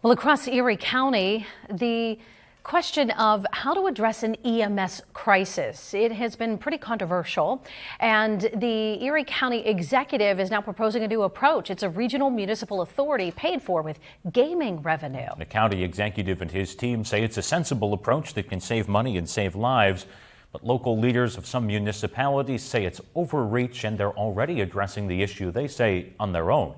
Well, across Erie County, the question of how to address an EMS crisis. It has been pretty controversial, and the Erie County executive is now proposing a new approach. It's a regional municipal authority paid for with gaming revenue. The county executive and his team say it's a sensible approach that can save money and save lives. But local leaders of some municipalities say it's overreach, and they're already addressing the issue, they say, on their own.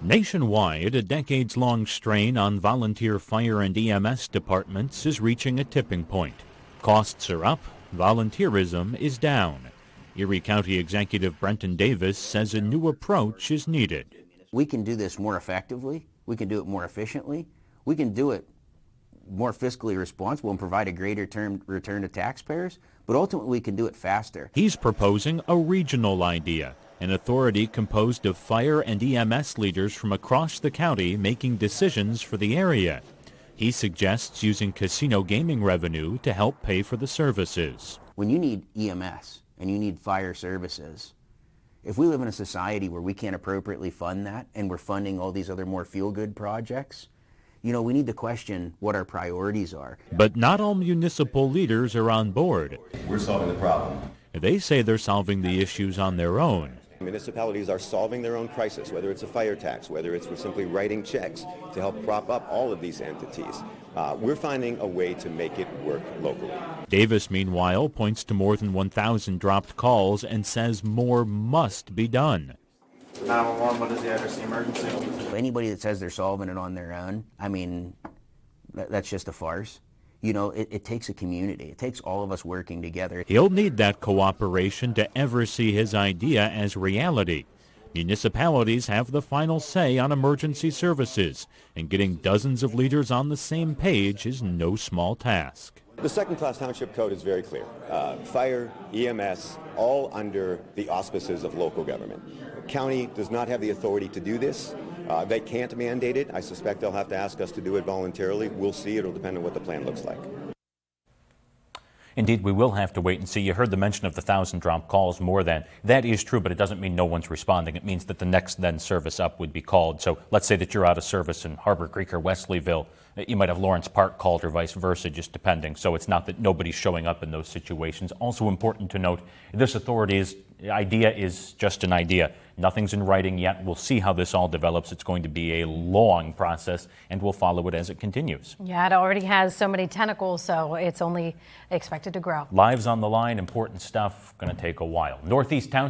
Nationwide, a decades-long strain on volunteer fire and EMS departments is reaching a tipping point. Costs are up, volunteerism is down. Erie County Executive Brenton Davis says a new approach is needed. We can do this more effectively, we can do it more efficiently, we can do it more fiscally responsible and provide a greater return to taxpayers, but ultimately we can do it faster. He's proposing a regional idea. An authority composed of fire and EMS leaders from across the county making decisions for the area. He suggests using casino gaming revenue to help pay for the services. When you need EMS and you need fire services, if we live in a society where we can't appropriately fund that and we're funding all these other more feel-good projects, we need to question what our priorities are. But not all municipal leaders are on board. We're solving the problem. They say they're solving the issues on their own. Municipalities are solving their own crisis, whether it's a fire tax, whether it's we're simply writing checks to help prop up all of these entities. We're finding a way to make it work locally. Davis, meanwhile, points to more than 1,000 dropped calls and says more must be done. 911, what is the address of the emergency? Anybody that says they're solving it on their own, that's just a farce. It takes a community. It takes all of us working together. He'll need that cooperation to ever see his idea as reality. Municipalities have the final say on emergency services, and getting dozens of leaders on the same page is no small task. The second-class township code is very clear. Fire, EMS, all under the auspices of local government. The county does not have the authority to do this. They can't mandate it. I suspect they'll have to ask us to do it voluntarily. We'll see. It'll depend on what the plan looks like. Indeed, we will have to wait and see. You heard the mention of the 1,000 drop calls more than. That is true, but it doesn't mean no one's responding. It means that the next then service up would be called. So let's say that you're out of service in Harbor Creek or Wesleyville. You might have Lawrence Park called or vice versa, just depending. So it's not that nobody's showing up in those situations. Also important to note, this authority's idea is just an idea. Nothing's in writing yet. We'll see how this all develops. It's going to be a long process, and we'll follow it as it continues. Yeah, it already has so many tentacles, so it's only expected to grow. Lives on the line, important stuff, going to take a while. Northeast Township.